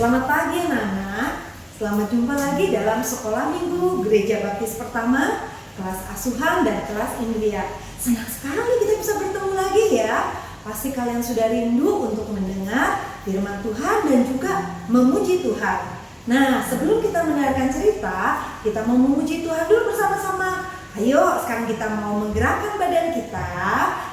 Selamat pagi anak-anak. Selamat jumpa lagi dalam sekolah minggu Gereja Baptis Pertama, kelas asuhan dan kelas Indria. Senang sekali kita bisa bertemu lagi ya. Pasti kalian sudah rindu untuk mendengar firman Tuhan dan juga memuji Tuhan. Nah, sebelum kita mendengarkan cerita, kita mau memuji Tuhan dulu bersama-sama. Ayo, sekarang kita mau menggerakkan badan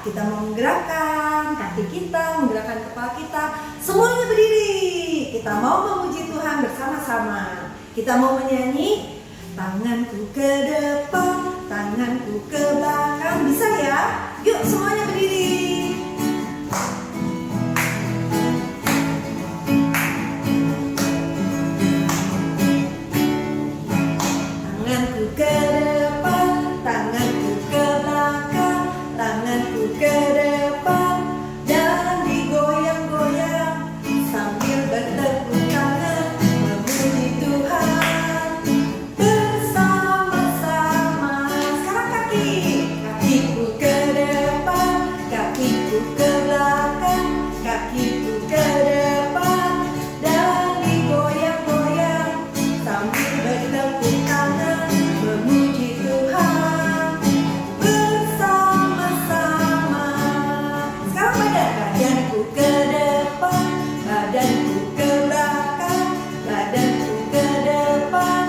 kita mau menggerakkan kaki kita, menggerakkan kepala kita. Semuanya berdiri. Kita mau memuji Tuhan bersama-sama. Kita mau menyanyi, tanganku ke depan, tanganku ke belakang. Bisa ya? Yuk semuanya berdiri. Tanganku ke depan, tanganku ke belakang, tanganku ke depan, dan digoyang-goyang sambil bertepuk tangan memuji Tuhan bersama-sama. Sekarang kakiku ke depan, kakiku ke belakang, kakiku ke depan, dan digoyang-goyang sambil bertepuk tangan memuji Tuhan bersama-sama. Sekarang badanku ke depan, badanku ke belakang, badanku ke depan,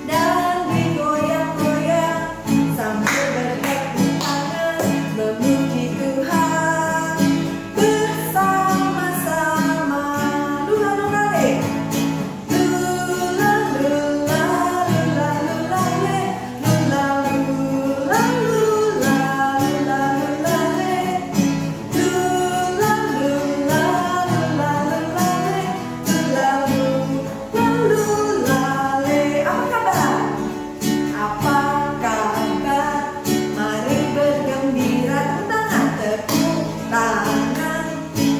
dan digoyang-goyang sambil bertepuk tangan memuji Tuhan bersama-sama. Lula-lula le, lula-lula, lula-lula le, lula-lula, lula-lula le, lula-lula, lula-lula le, lula-lula le. Apa kabar? Apa kabar? Mari bergembira. Tepuk tangan,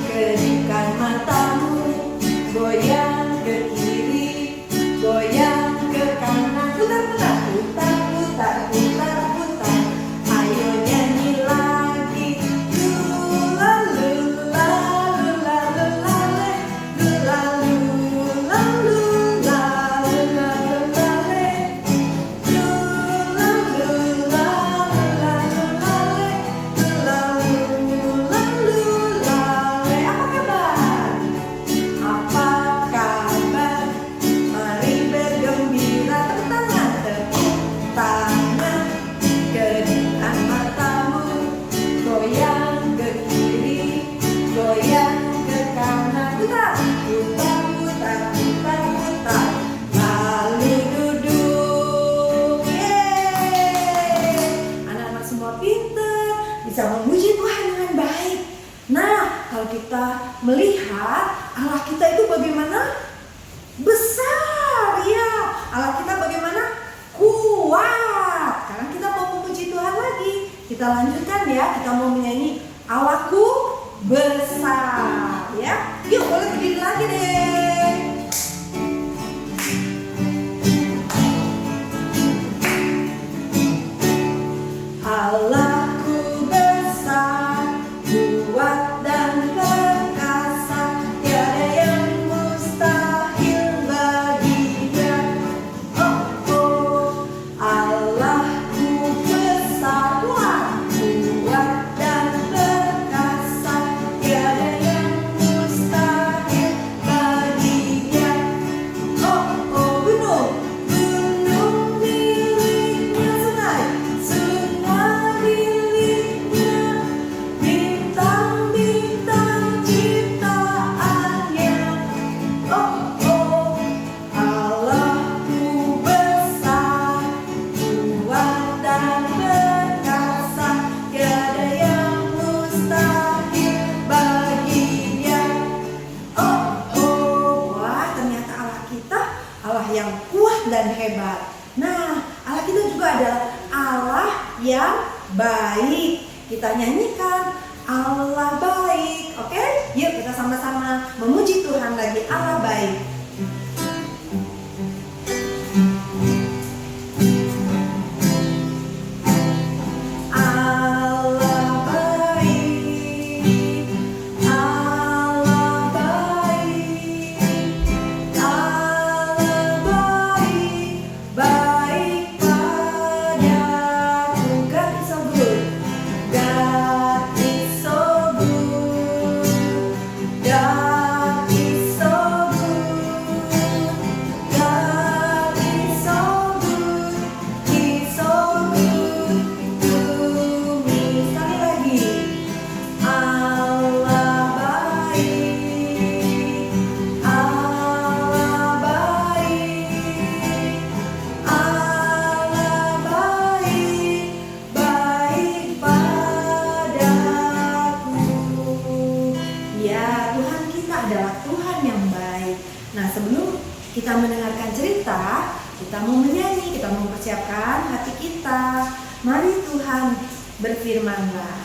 kedipkan matamu, goyang ke kiri, goyang ke kanan, putar-putar, putar-putar, putar-putar. Ayo nyanyi lagi, lula-lula, lula-lula le, lula-lula, lula-lula, lula-lula le, lula-lula, lula-lula le, lula-lula, lula le. Apa kabar? Apa kabar? Mari bergembira. Tepuk tangan, kedipkan matamu, goyang ke kiri, goyang ke kanan, putar, putar, putar, putar, putar, lalu duduk. Yeay! Anak-anak semua pinter, bisa memuji Tuhan dengan baik. Nah, kalau kita melihat Allah kita itu bagaimana? Besar ya. Allah kita bagaimana? Kuat. Sekarang kita mau memuji Tuhan lagi. Kita lanjutkan ya. Kita mau menyanyi Allahku besar ya. Yuk boleh berdiri lagi deh. Allahku besar, kuat dan perkasa, tiada yang mustahil baginya. Oh, oh, Allahku besar, kuat dan perkasa, tiada yang mustahil baginya. Oh, oh, gunung, gunung miliknya, sungai miliknya, bintang-bintang ciptaannya. Oh, oh, Allahku besar, kuat dan perkasa, tiada yang mustahil baginya. Oh, oh, wah ternyata Allah kita Allah yang kuat dan hebat. Nah, Allah kita juga adalah Allah yang baik. Kita nyanyikan Allah baik, oke? Yuk kita sama-sama memuji Tuhan lagi. Allah baik. Allah baik, Allah baik, kita mendengarkan cerita, kita mau menyanyi, kita mau mempersiapkan hati kita. Mari Tuhan berfirman-Lah.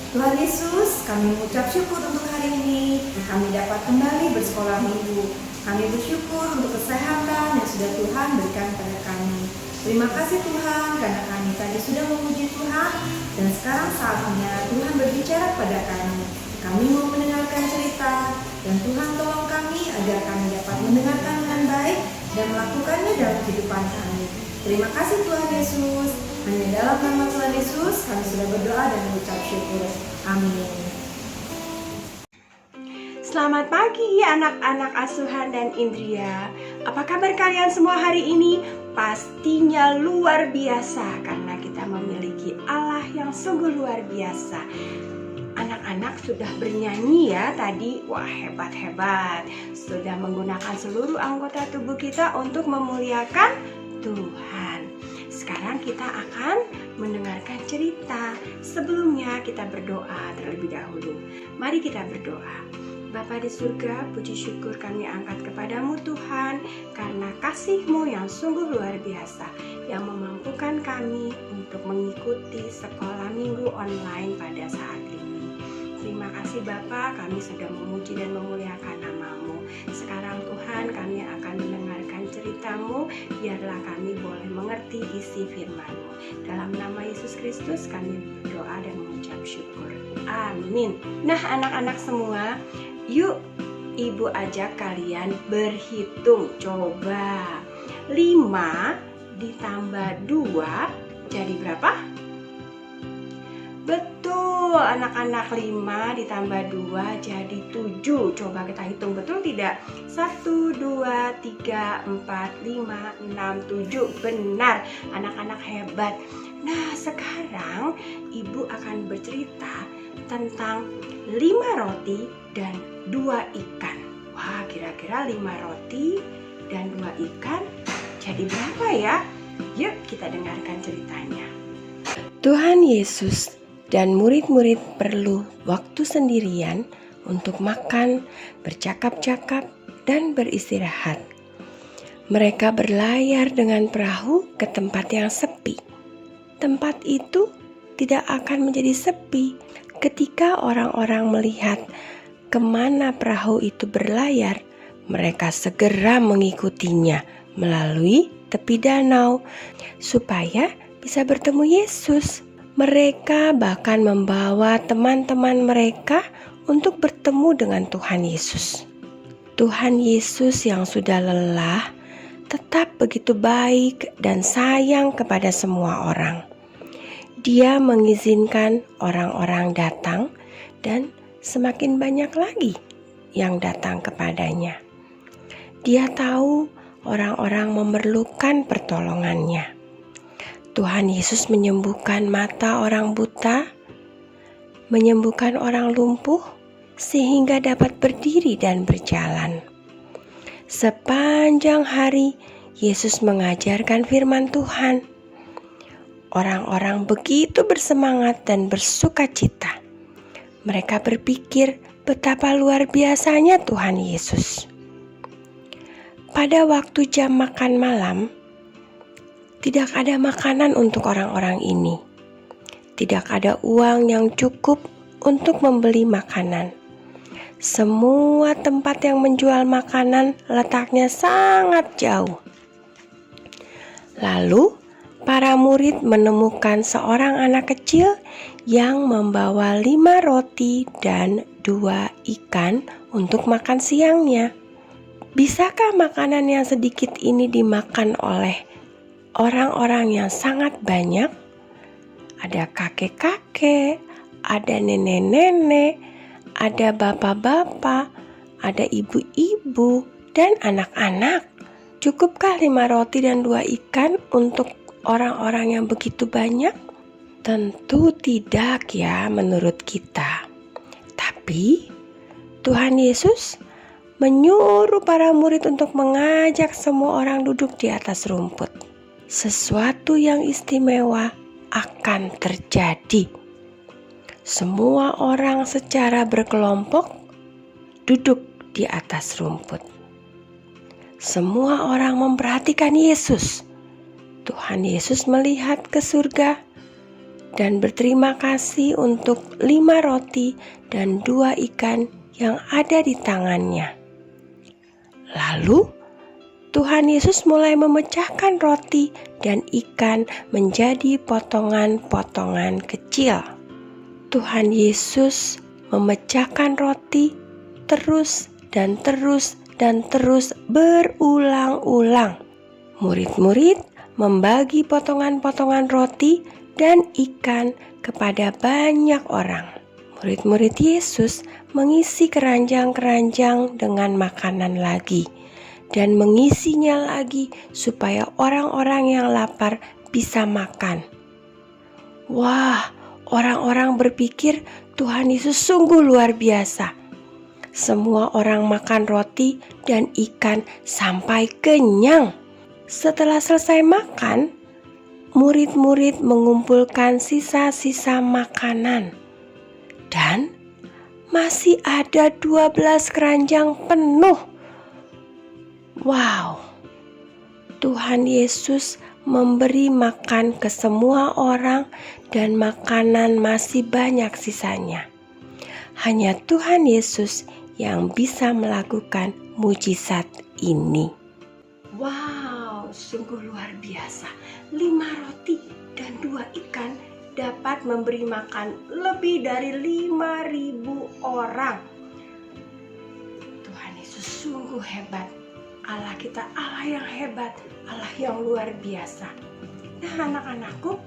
Tuhan Yesus, kami mengucap syukur untuk hari ini. Kami dapat kembali bersekolah minggu. Kami bersyukur untuk kesehatan yang sudah Tuhan berikan pada kami. Terima kasih Tuhan, karena kami tadi sudah memuji Tuhan. Dan sekarang saatnya Tuhan berbicara pada kami. Kami mau mendengarkan cerita. Dan Tuhan tolong kami agar kami dapat mendengarkan dengan baik dan melakukannya dalam kehidupan kami. Terima kasih Tuhan Yesus. Hanya dalam nama Tuhan Yesus kami sudah berdoa dan mengucap syukur. Amin. Selamat pagi anak-anak asuhan dan Indria. Apa kabar kalian semua hari ini? Pastinya luar biasa karena kita memiliki Allah yang sungguh luar biasa. Anak-anak sudah bernyanyi ya tadi. Wah, hebat-hebat. Sudah menggunakan seluruh anggota tubuh kita untuk memuliakan Tuhan. Sekarang kita akan mendengarkan cerita. Sebelumnya kita berdoa terlebih dahulu. Mari kita berdoa. Bapa di surga, puji syukur kami angkat kepadamu Tuhan, karena kasih-Mu yang sungguh luar biasa, yang memampukan kami untuk mengikuti sekolah minggu online pada saat ini. Terima kasih Bapa, kami sudah memuji dan memuliakan nama-Mu. Sekarang Tuhan, kami akan mendengarkan cerita-Mu, biarlah kami boleh mengerti isi firman-Mu. Dalam nama Yesus Kristus kami berdoa dan mengucap syukur. Amin. Nah anak-anak semua, yuk Ibu ajak kalian berhitung. Coba 5 ditambah 2 jadi berapa? Betul anak-anak, 5 ditambah 2 jadi 7. Coba kita hitung betul tidak? 1, 2, 3, 4, 5, 6, 7. Benar, anak-anak hebat. Nah sekarang Ibu akan bercerita tentang 5 roti dan 2 ikan. Wah, kira-kira 5 roti dan 2 ikan jadi berapa ya? Yuk kita dengarkan ceritanya. Tuhan Yesus dan murid-murid perlu waktu sendirian untuk makan, bercakap-cakap, dan beristirahat. Mereka berlayar dengan perahu ke tempat yang sepi. Tempat itu tidak akan menjadi sepi ketika orang-orang melihat kemana perahu itu berlayar. Mereka segera mengikutinya melalui tepi danau supaya bisa bertemu Yesus. Mereka bahkan membawa teman-teman mereka untuk bertemu dengan Tuhan Yesus. Tuhan Yesus yang sudah lelah tetap begitu baik dan sayang kepada semua orang. Dia mengizinkan orang-orang datang dan semakin banyak lagi yang datang kepadanya. Dia tahu orang-orang memerlukan pertolongannya. Tuhan Yesus menyembuhkan mata orang buta, menyembuhkan orang lumpuh sehingga dapat berdiri dan berjalan. Sepanjang hari Yesus mengajarkan firman Tuhan. Orang-orang begitu bersemangat dan bersukacita. Mereka berpikir betapa luar biasanya Tuhan Yesus. Pada waktu jam makan malam, tidak ada makanan untuk orang-orang ini. Tidak ada uang yang cukup untuk membeli makanan. Semua tempat yang menjual makanan letaknya sangat jauh. Lalu, para murid menemukan seorang anak kecil yang membawa 5 roti dan 2 ikan untuk makan siangnya. Bisakah makanan yang sedikit ini dimakan oleh orang-orang yang sangat banyak? Ada kakek-kakek, ada nenek-nenek, ada bapak-bapak, ada ibu-ibu, dan anak-anak. Cukupkah 5 roti dan 2 ikan untuk orang-orang yang begitu banyak? Tentu tidak ya menurut kita. Tapi Tuhan Yesus menyuruh para murid untuk mengajak semua orang duduk di atas rumput. Sesuatu yang istimewa akan terjadi. Semua orang secara berkelompok duduk di atas rumput. Semua orang memperhatikan Yesus. Tuhan Yesus melihat ke surga dan berterima kasih untuk 5 roti dan 2 ikan yang ada di tangannya. Lalu Tuhan Yesus mulai memecahkan roti dan ikan menjadi potongan-potongan kecil. Tuhan Yesus memecahkan roti terus dan terus dan terus berulang-ulang. Murid-murid membagi potongan-potongan roti dan ikan kepada banyak orang. Murid-murid Yesus mengisi keranjang-keranjang dengan makanan lagi dan mengisinya lagi supaya orang-orang yang lapar bisa makan. Wah, orang-orang berpikir Tuhan Yesus sungguh luar biasa. Semua orang makan roti dan ikan sampai kenyang. Setelah selesai makan, murid-murid mengumpulkan sisa-sisa makanan. Dan masih ada 12 keranjang penuh. Wow, Tuhan Yesus memberi makan ke semua orang dan makanan masih banyak sisanya. Hanya Tuhan Yesus yang bisa melakukan mujizat ini. Wow, sungguh luar biasa. 5 roti dan 2 ikan dapat memberi makan lebih dari 5.000 orang. Tuhan Yesus sungguh hebat. Allah kita Allah yang hebat, Allah yang luar biasa. Nah, anak-anakku,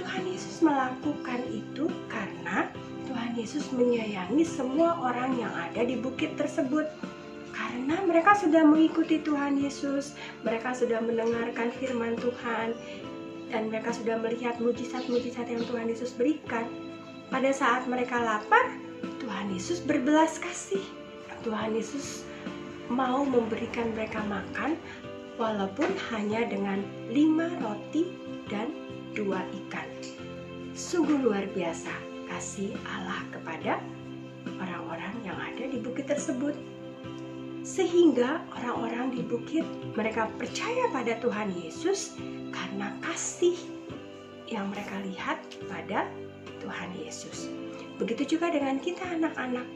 Tuhan Yesus melakukan itu karena Tuhan Yesus menyayangi semua orang yang ada di bukit tersebut. Karena mereka sudah mengikuti Tuhan Yesus, mereka sudah mendengarkan firman Tuhan, dan mereka sudah melihat mujizat-mujizat yang Tuhan Yesus berikan. Pada saat mereka lapar, Tuhan Yesus berbelas kasih. Tuhan Yesus mau memberikan mereka makan walaupun hanya dengan 5 roti dan 2 ikan. Sungguh luar biasa kasih Allah kepada orang-orang yang ada di bukit tersebut. Sehingga orang-orang di bukit mereka percaya pada Tuhan Yesus karena kasih yang mereka lihat pada Tuhan Yesus. Begitu juga dengan kita anak-anak.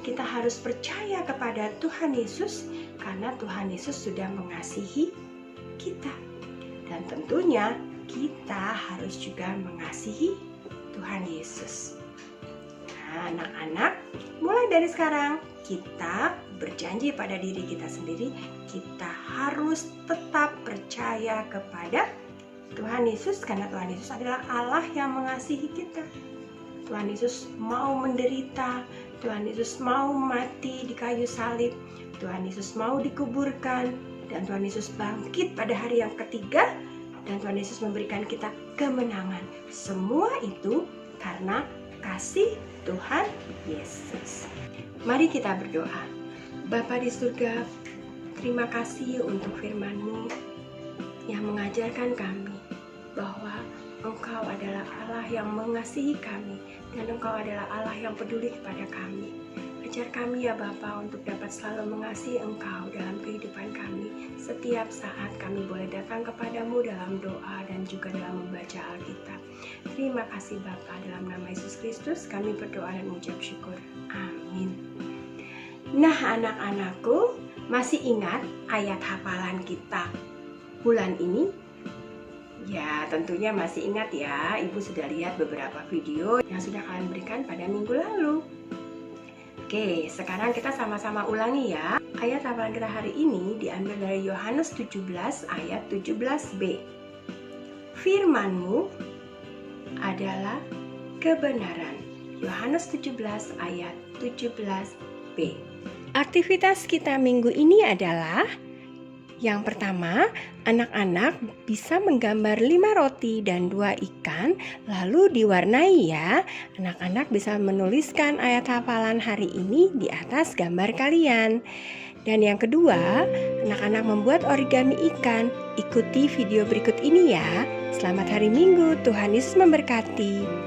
Kita harus percaya kepada Tuhan Yesus karena Tuhan Yesus sudah mengasihi kita. Dan tentunya kita harus juga mengasihi Tuhan Yesus. Nah, anak-anak, mulai dari sekarang kita berjanji pada diri kita sendiri, kita harus tetap percaya kepada Tuhan Yesus karena Tuhan Yesus adalah Allah yang mengasihi kita. Tuhan Yesus mau menderita, Tuhan Yesus mau mati di kayu salib, Tuhan Yesus mau dikuburkan, dan Tuhan Yesus bangkit pada hari yang ketiga, dan Tuhan Yesus memberikan kita kemenangan. Semua itu karena kasih Tuhan Yesus. Mari kita berdoa. Bapa di surga, terima kasih untuk firman-Mu yang mengajarkan kami bahwa Engkau adalah Allah yang mengasihi kami dan Engkau adalah Allah yang peduli kepada kami. Ajar kami ya Bapa untuk dapat selalu mengasihi Engkau dalam kehidupan kami. Setiap saat kami boleh datang kepadamu dalam doa dan juga dalam membaca Alkitab. Terima kasih Bapa, dalam nama Yesus Kristus kami berdoa dan mengucap syukur. Amin. Nah anak-anakku, masih ingat ayat hafalan kita bulan ini? Ya tentunya masih ingat ya, Ibu sudah lihat beberapa video yang sudah kalian berikan pada minggu lalu. Oke, sekarang kita sama-sama ulangi ya. Ayat hafalan kita hari ini diambil dari Yohanes 17 ayat 17b. Firman-Mu adalah kebenaran. Yohanes 17 ayat 17b. Aktivitas kita minggu ini adalah yang pertama, anak-anak bisa menggambar 5 roti dan 2 ikan, lalu diwarnai ya. Anak-anak bisa menuliskan ayat hafalan hari ini di atas gambar kalian. Dan yang kedua, anak-anak membuat origami ikan. Ikuti video berikut ini ya. Selamat hari Minggu, Tuhan Yesus memberkati.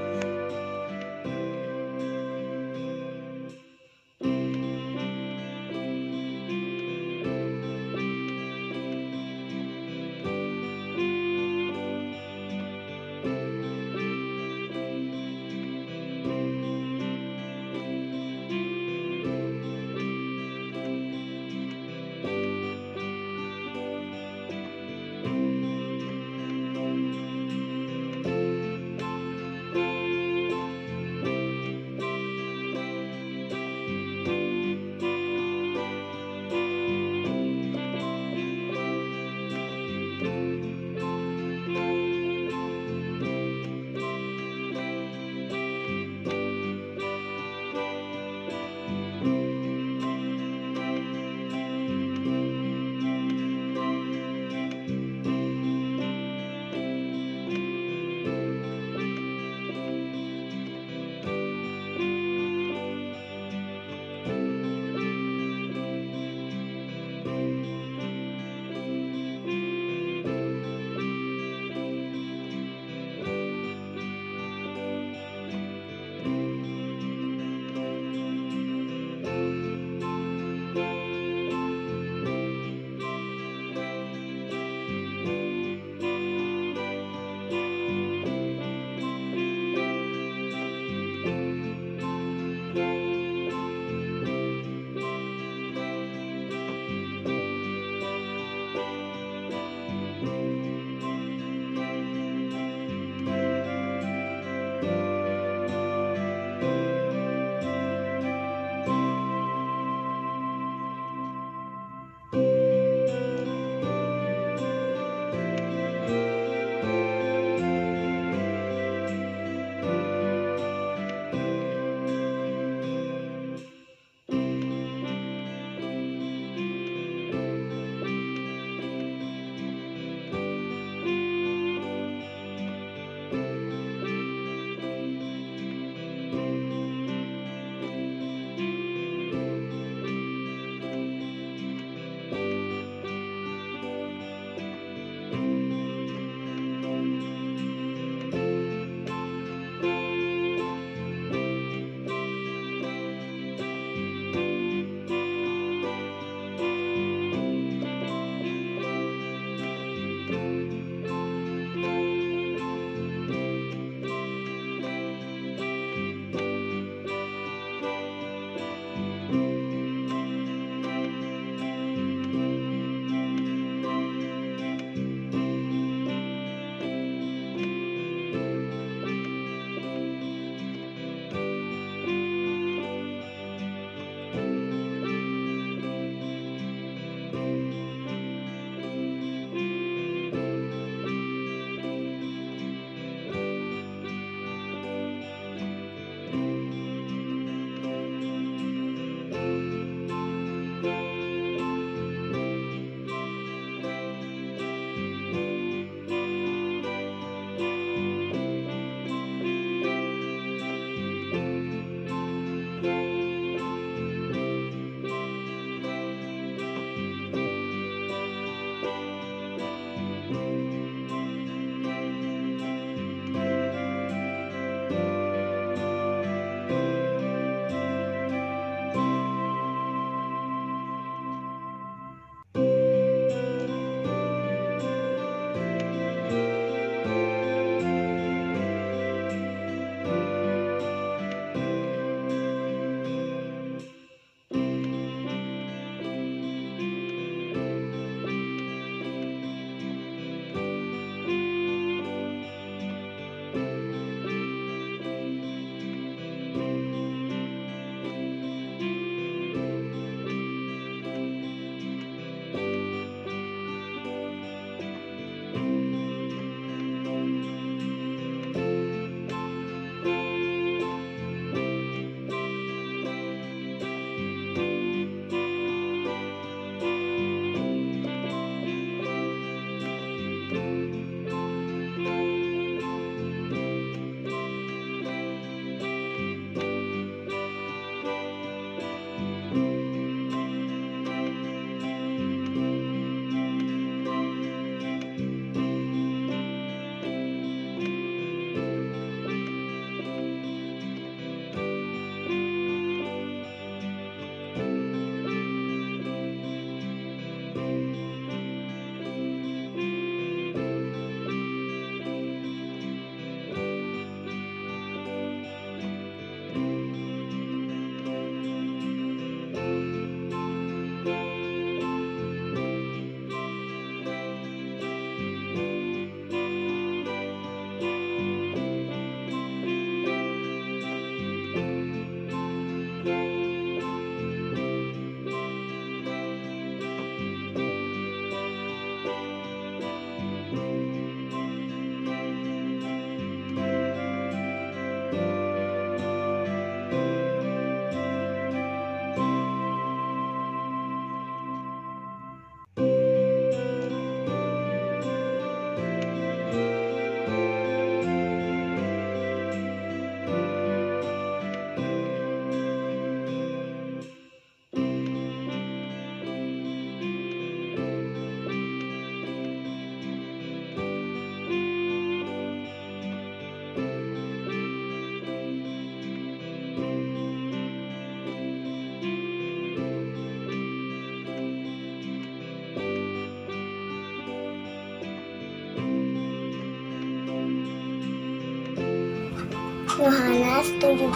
Yohanes 17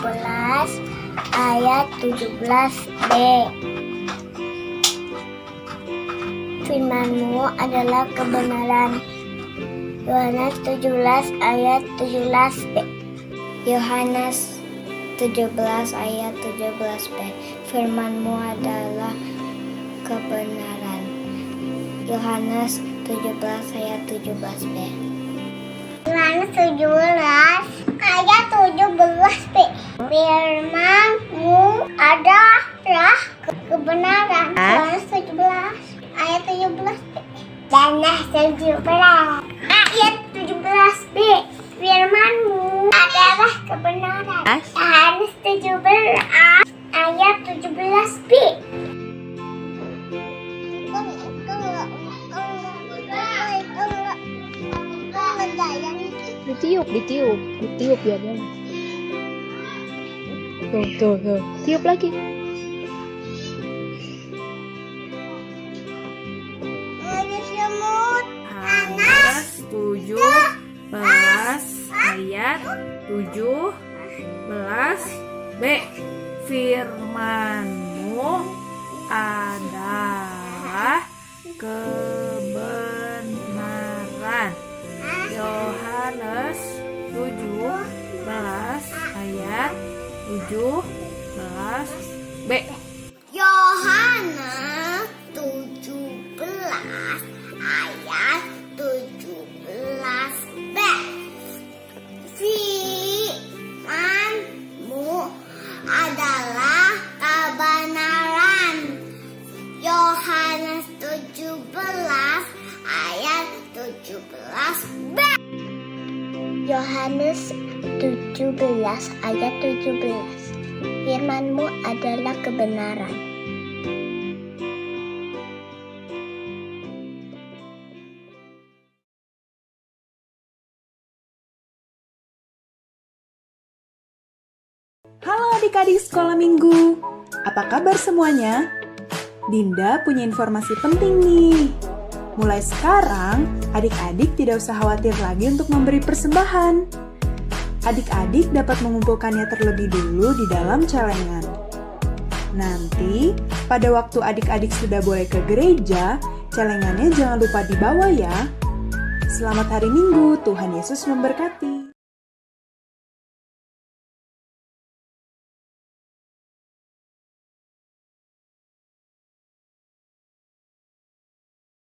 ayat 17b. Firman-Mu adalah kebenaran. Yohanes 17 ayat 17b. Yohanes 17 ayat 17b. Firman-Mu adalah kebenaran. Yohanes 17 ayat 17b. Yohanes 17 ayat 17b. Firman-Mu adalah kebenaran. Yohanes 17 ayat 17b. Yohanes 17 ayat 17b. Firman-Mu adalah kebenaran. Yohanes 17 ayat 17b. Ditiup ya dia. Tuh, tiup lagi. Yohanes 17 ayat 17b. Firman-Mu adalah kebenaran. Yohanes 17 ayat 17b. Yohanes 17 ayat 17b. Firman-Mu adalah kebenaran. Yohanes 17 ayat 17b. Yohanes 17 ayat 17. Firman-Mu adalah kebenaran. Halo adik-adik sekolah minggu, apa kabar semuanya? Dinda punya informasi penting nih. Mulai sekarang, adik-adik tidak usah khawatir lagi untuk memberi persembahan. Adik-adik dapat mengumpulkannya terlebih dulu di dalam celengan. Nanti, pada waktu adik-adik sudah boleh ke gereja, celengannya jangan lupa dibawa ya. Selamat hari Minggu, Tuhan Yesus memberkati.